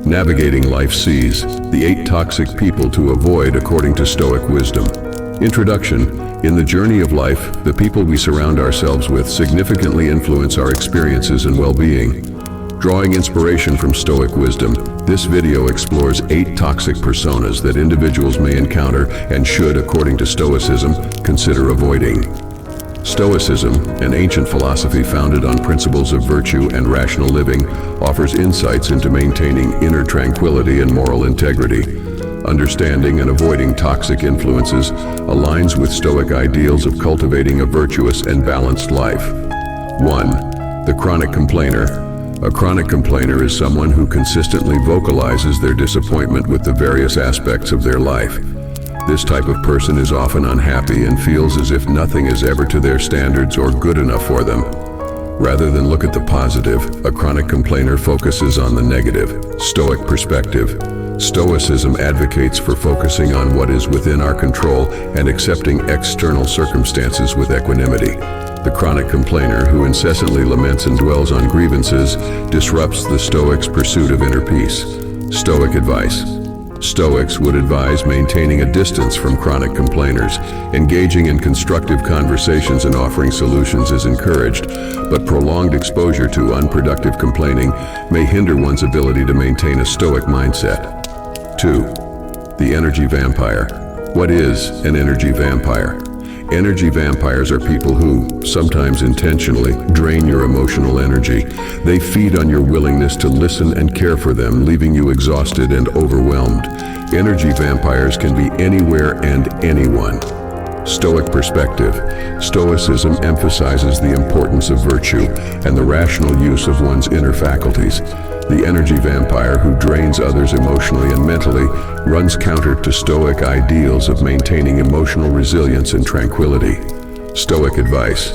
Navigating Life's Seas, the 8 Toxic People to Avoid According to Stoic Wisdom. Introduction. In the journey of life, the people we surround ourselves with significantly influence our experiences and well-being. Drawing inspiration from Stoic wisdom, this video explores 8 toxic personas that individuals may encounter and should, according to Stoicism, consider avoiding. Stoicism, an ancient philosophy founded on principles of virtue and rational living, offers insights into maintaining inner tranquility and moral integrity. Understanding and avoiding toxic influences aligns with Stoic ideals of cultivating a virtuous and balanced life. 1. The chronic complainer. A chronic complainer is someone who consistently vocalizes their disappointment with the various aspects of their life. This type of person is often unhappy and feels as if nothing is ever to their standards or good enough for them. Rather than look at the positive, a chronic complainer focuses on the negative. Stoic perspective. Stoicism advocates for focusing on what is within our control and accepting external circumstances with equanimity. The chronic complainer, who incessantly laments and dwells on grievances, disrupts the Stoics' pursuit of inner peace. Stoic advice. Stoics would advise maintaining a distance from chronic complainers. Engaging in constructive conversations and offering solutions is encouraged, but prolonged exposure to unproductive complaining may hinder one's ability to maintain a Stoic mindset. 2. The energy vampire. What is an energy vampire? Energy vampires are people who, sometimes intentionally, drain your emotional energy. They feed on your willingness to listen and care for them, leaving you exhausted and overwhelmed. Energy vampires can be anywhere and anyone. Stoic perspective. Stoicism emphasizes the importance of virtue and the rational use of one's inner faculties. The energy vampire, who drains others emotionally and mentally, runs counter to Stoic ideals of maintaining emotional resilience and tranquility. Stoic advice.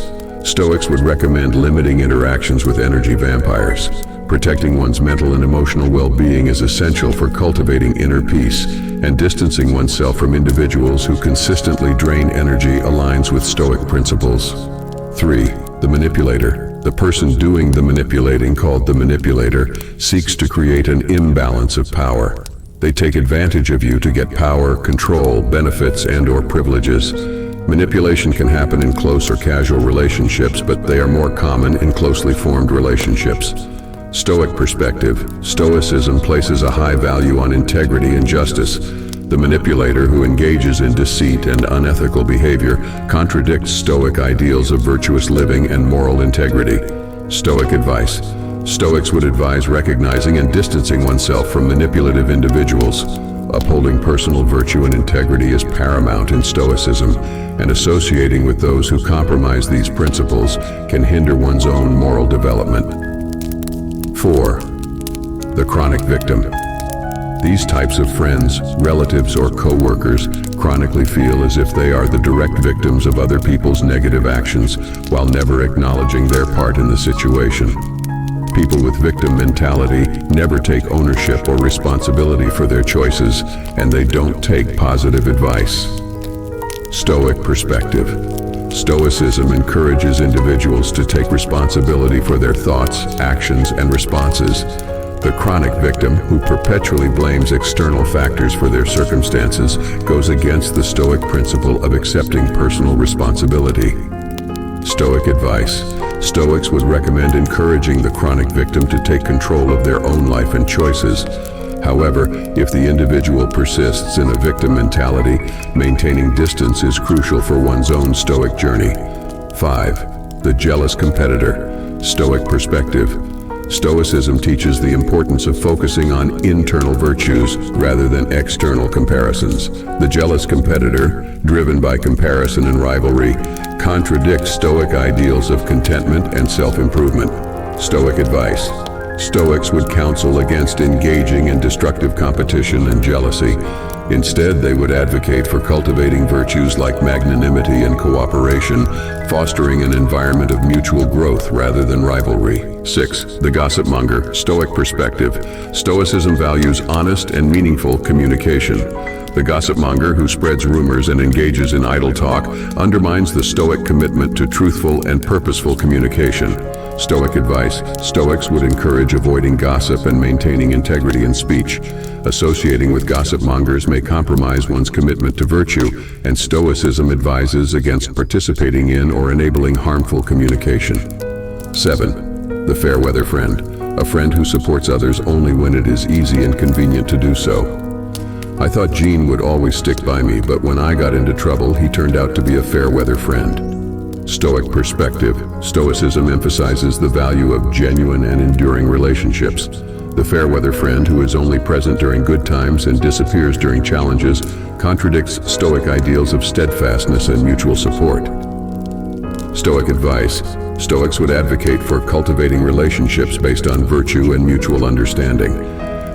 Stoics would recommend limiting interactions with energy vampires. Protecting one's mental and emotional well-being is essential for cultivating inner peace, and distancing oneself from individuals who consistently drain energy aligns with Stoic principles. 3. The manipulator. The person doing the manipulating, called the manipulator, seeks to create an imbalance of power. They take advantage of you to get power, control, benefits, and/or privileges. Manipulation can happen in close or casual relationships, but they are more common in closely formed relationships. Stoic perspective. Stoicism places a high value on integrity and justice. The manipulator, who engages in deceit and unethical behavior, contradicts Stoic ideals of virtuous living and moral integrity. Stoic advice. Stoics would advise recognizing and distancing oneself from manipulative individuals. Upholding personal virtue and integrity is paramount in Stoicism, and associating with those who compromise these principles can hinder one's own moral development. 4. The chronic victim. These types of friends, relatives, or co-workers chronically feel as if they are the direct victims of other people's negative actions, while never acknowledging their part in the situation. People with victim mentality never take ownership or responsibility for their choices, and they don't take positive advice. Stoic perspective. Stoicism encourages individuals to take responsibility for their thoughts, actions, and responses. The chronic victim, who perpetually blames external factors for their circumstances, goes against the Stoic principle of accepting personal responsibility. Stoic advice. Stoics would recommend encouraging the chronic victim to take control of their own life and choices. However, if the individual persists in a victim mentality, maintaining distance is crucial for one's own Stoic journey. 5. The jealous competitor. Stoic perspective. Stoicism teaches the importance of focusing on internal virtues rather than external comparisons. The jealous competitor, driven by comparison and rivalry, contradicts Stoic ideals of contentment and self-improvement. Stoic advice. Stoics would counsel against engaging in destructive competition and jealousy. Instead, they would advocate for cultivating virtues like magnanimity and cooperation, fostering an environment of mutual growth rather than rivalry. 6. The gossip monger. Stoic perspective. Stoicism values honest and meaningful communication. The gossip monger, who spreads rumors and engages in idle talk, undermines the Stoic commitment to truthful and purposeful communication. Stoic advice. Stoics would encourage avoiding gossip and maintaining integrity in speech. Associating with gossip mongers may compromise one's commitment to virtue, and Stoicism advises against participating in or enabling harmful communication. 7. The fair weather friend. A friend who supports others only when it is easy and convenient to do so. I thought Gene would always stick by me, but when I got into trouble, he turned out to be a fair weather friend. Stoic perspective. Stoicism emphasizes the value of genuine and enduring relationships. The fair weather friend who is only present during good times and disappears during challenges contradicts Stoic ideals of steadfastness and mutual support. Stoic advice. Stoics would advocate for cultivating relationships based on virtue and mutual understanding.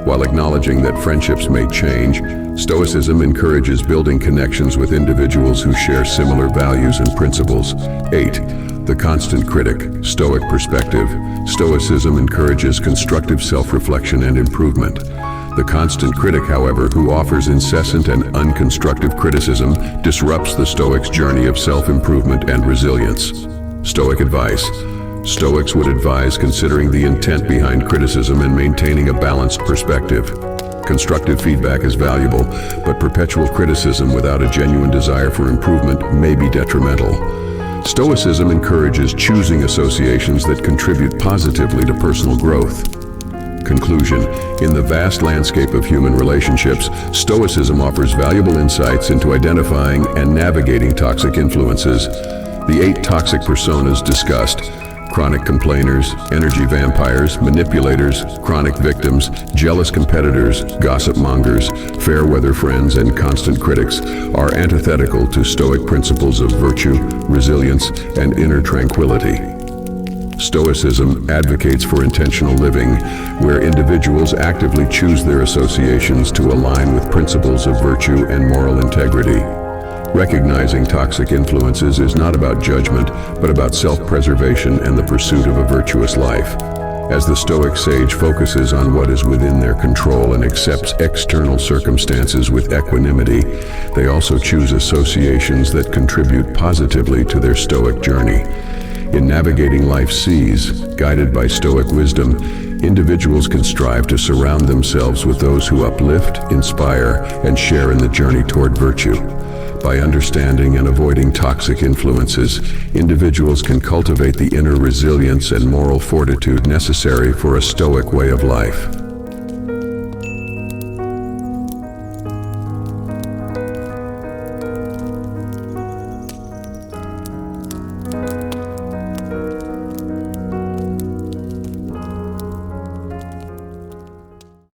While acknowledging that friendships may change, Stoicism encourages building connections with individuals who share similar values and principles. 8. The constant critic. Stoic perspective. Stoicism encourages constructive self-reflection and improvement. The constant critic, however, who offers incessant and unconstructive criticism, disrupts the Stoics' journey of self-improvement and resilience. Stoic advice. Stoics would advise considering the intent behind criticism and maintaining a balanced perspective. Constructive feedback is valuable, but perpetual criticism without a genuine desire for improvement may be detrimental. Stoicism encourages choosing associations that contribute positively to personal growth. Conclusion. In the vast landscape of human relationships, Stoicism offers valuable insights into identifying and navigating toxic influences. The 8 toxic personas discussed: chronic complainers, energy vampires, manipulators, chronic victims, jealous competitors, gossip mongers, fair weather friends, and constant critics, are antithetical to Stoic principles of virtue, resilience, and inner tranquility. Stoicism advocates for intentional living, where individuals actively choose their associations to align with principles of virtue and moral integrity. Recognizing toxic influences is not about judgment, but about self-preservation and the pursuit of a virtuous life. As the Stoic sage focuses on what is within their control and accepts external circumstances with equanimity, they also choose associations that contribute positively to their Stoic journey. In navigating life's seas, guided by Stoic wisdom, individuals can strive to surround themselves with those who uplift, inspire, and share in the journey toward virtue. By understanding and avoiding toxic influences, individuals can cultivate the inner resilience and moral fortitude necessary for a Stoic way of life.